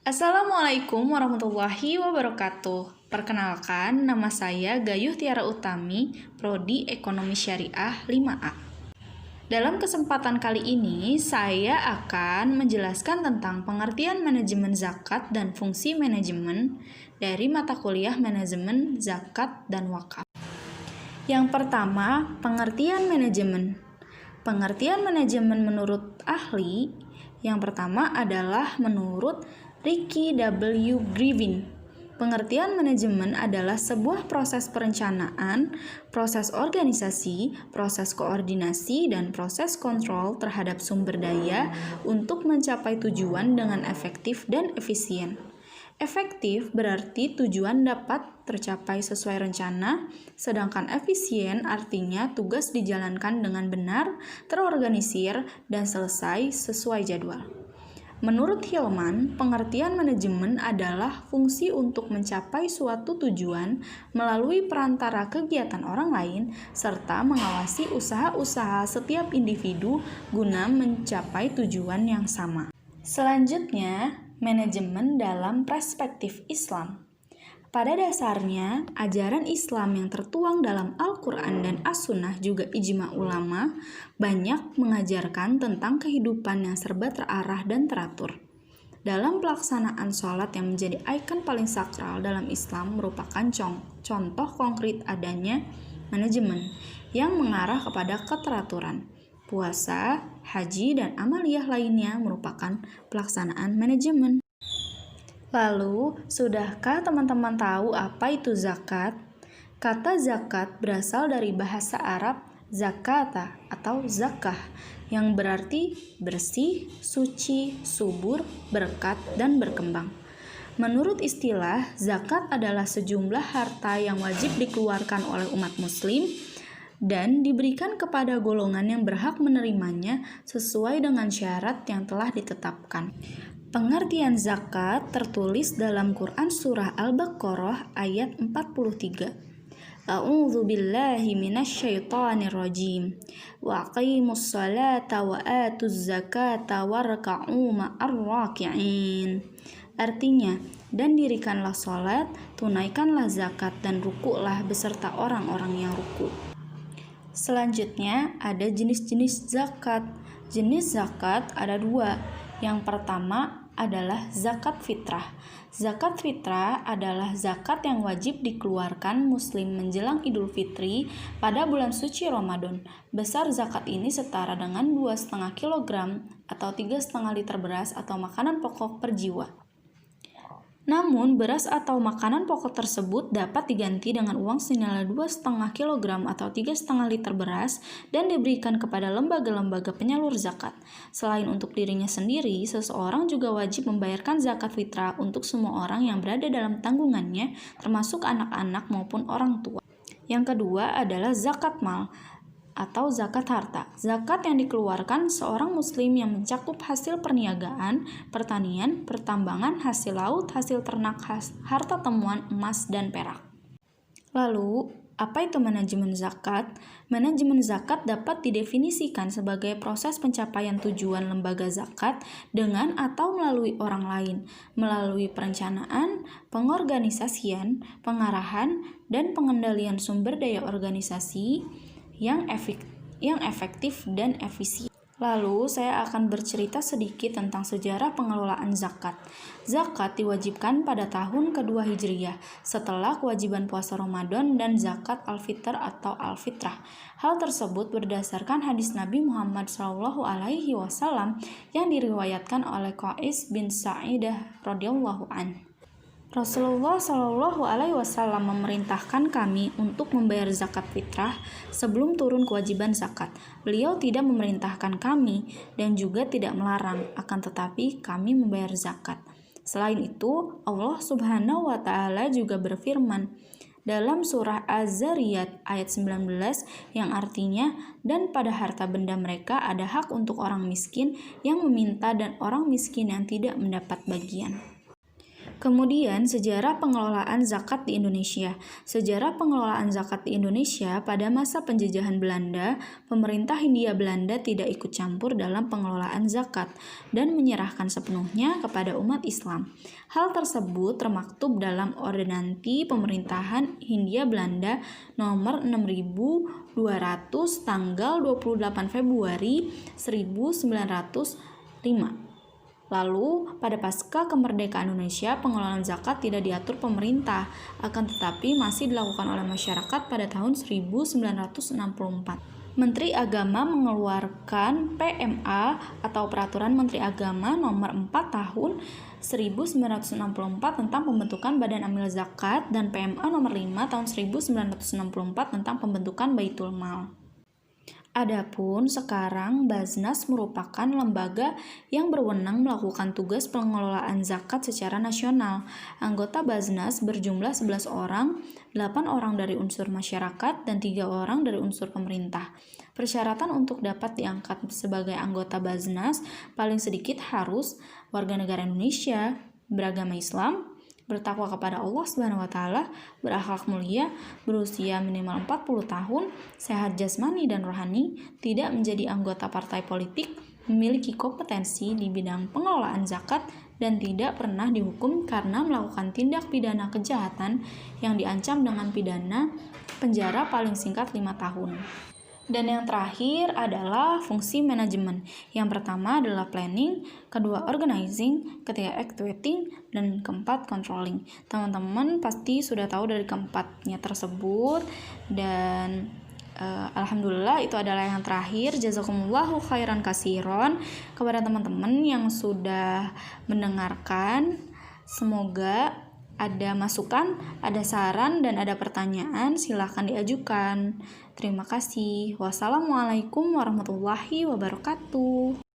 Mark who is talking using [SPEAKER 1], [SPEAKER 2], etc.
[SPEAKER 1] Assalamualaikum warahmatullahi wabarakatuh. Perkenalkan, nama saya Gayuh Tiara Utami, Prodi Ekonomi Syariah 5A. Dalam kesempatan kali ini, saya akan menjelaskan tentang pengertian manajemen zakat dan fungsi manajemen dari mata kuliah manajemen zakat dan wakaf. Yang pertama, pengertian manajemen. Pengertian manajemen menurut ahli, yang pertama adalah menurut Ricky W. Griffin. Pengertian manajemen adalah sebuah proses perencanaan, proses organisasi, proses koordinasi, dan proses kontrol terhadap sumber daya untuk mencapai tujuan dengan efektif dan efisien. Efektif berarti tujuan dapat tercapai sesuai rencana, sedangkan efisien artinya tugas dijalankan dengan benar, terorganisir, dan selesai sesuai jadwal. Menurut Hillman, pengertian manajemen adalah fungsi untuk mencapai suatu tujuan melalui perantara kegiatan orang lain serta mengawasi usaha-usaha setiap individu guna mencapai tujuan yang sama. Selanjutnya, manajemen dalam perspektif Islam. Pada dasarnya, ajaran Islam yang tertuang dalam Al-Quran dan As-Sunnah juga ijma ulama banyak mengajarkan tentang kehidupan yang serba terarah dan teratur. Dalam pelaksanaan sholat yang menjadi ikon paling sakral dalam Islam merupakan contoh konkret adanya manajemen yang mengarah kepada keteraturan. Puasa, haji, dan amaliyah lainnya merupakan pelaksanaan manajemen. Lalu, sudahkah teman-teman tahu apa itu zakat? Kata zakat berasal dari bahasa Arab zakata atau zakah yang berarti bersih, suci, subur, berkat, dan berkembang. Menurut istilah, zakat adalah sejumlah harta yang wajib dikeluarkan oleh umat muslim dan diberikan kepada golongan yang berhak menerimanya sesuai dengan syarat yang telah ditetapkan. Pengertian zakat tertulis dalam Quran Surah Al-Baqarah ayat 43. A'udzu billahi minasyaitonir rajim. Wa aqimus salata wa atuz zakata warka'u ma'ar raki'in. Artinya, dan dirikanlah salat, tunaikanlah zakat dan rukuklah beserta orang-orang yang ruku. Selanjutnya ada jenis-jenis zakat. Jenis zakat ada dua. Yang pertama adalah zakat fitrah. Zakat fitrah adalah zakat yang wajib dikeluarkan muslim menjelang Idul Fitri pada bulan suci Ramadan. Besar zakat ini setara dengan 2,5 kg atau 3,5 liter beras atau makanan pokok per jiwa. Namun, beras atau makanan pokok tersebut dapat diganti dengan uang senilai 2,5 kg atau 3,5 liter beras dan diberikan kepada lembaga-lembaga penyalur zakat. Selain untuk dirinya sendiri, seseorang juga wajib membayarkan zakat fitrah untuk semua orang yang berada dalam tanggungannya, termasuk anak-anak maupun orang tua. Yang kedua adalah zakat mal atau zakat harta. Zakat yang dikeluarkan seorang muslim yang mencakup hasil perniagaan, pertanian, pertambangan, hasil laut, hasil ternak, harta temuan emas dan perak. Lalu, apa itu manajemen zakat? Manajemen zakat dapat didefinisikan sebagai proses pencapaian tujuan lembaga zakat dengan atau melalui orang lain, melalui perencanaan, pengorganisasian, pengarahan, dan pengendalian sumber daya organisasi yang efektif dan efisien. Lalu, saya akan bercerita sedikit tentang sejarah pengelolaan zakat. Zakat diwajibkan pada tahun kedua Hijriyah, setelah kewajiban puasa Ramadan dan zakat al-fitr atau al-fitrah. Hal tersebut berdasarkan hadis Nabi Muhammad SAW yang diriwayatkan oleh Qais bin Sa'idah radhiyallahu anhu. Rasulullah SAW memerintahkan kami untuk membayar zakat fitrah sebelum turun kewajiban zakat. Beliau tidak memerintahkan kami dan juga tidak melarang, akan tetapi kami membayar zakat. Selain itu, Allah Subhanahu wa Ta'ala juga berfirman dalam surah Az-Zariyat ayat 19 yang artinya, dan pada harta benda mereka ada hak untuk orang miskin yang meminta dan orang miskin yang tidak mendapat bagian. Kemudian, sejarah pengelolaan zakat di Indonesia. Sejarah pengelolaan zakat di Indonesia pada masa penjajahan Belanda, pemerintah Hindia Belanda tidak ikut campur dalam pengelolaan zakat dan menyerahkan sepenuhnya kepada umat Islam. Hal tersebut termaktub dalam Ordonansi Pemerintahan Hindia Belanda nomor 6200 tanggal 28 Februari 1905. Lalu, pada pasca kemerdekaan Indonesia, pengelolaan zakat tidak diatur pemerintah, akan tetapi masih dilakukan oleh masyarakat pada tahun 1964. Menteri Agama mengeluarkan PMA atau Peraturan Menteri Agama nomor 4 tahun 1964 tentang pembentukan Badan Amil Zakat dan PMA nomor 5 tahun 1964 tentang pembentukan Baitul Mal. Adapun sekarang Baznas merupakan lembaga yang berwenang melakukan tugas pengelolaan zakat secara nasional. Anggota Baznas berjumlah 11 orang, 8 orang dari unsur masyarakat dan 3 orang dari unsur pemerintah. Persyaratan untuk dapat diangkat sebagai anggota Baznas paling sedikit harus warga negara Indonesia, beragama Islam, bertakwa kepada Allah Subhanahu wa taala, berakhlak mulia, berusia minimal 40 tahun, sehat jasmani dan rohani, tidak menjadi anggota partai politik, memiliki kompetensi di bidang pengelolaan zakat, dan tidak pernah dihukum karena melakukan tindak pidana kejahatan yang diancam dengan pidana penjara paling singkat 5 tahun. Dan yang terakhir adalah fungsi manajemen. Yang pertama adalah planning, kedua organizing, ketiga actuating, dan keempat controlling. Teman-teman pasti sudah tahu dari keempatnya tersebut, dan alhamdulillah itu adalah yang terakhir. Jazakumullahu khairan kasiron kepada teman-teman yang sudah mendengarkan. Semoga ada masukan, ada saran, dan ada pertanyaan, silahkan diajukan. Terima kasih. Wassalamualaikum warahmatullahi wabarakatuh.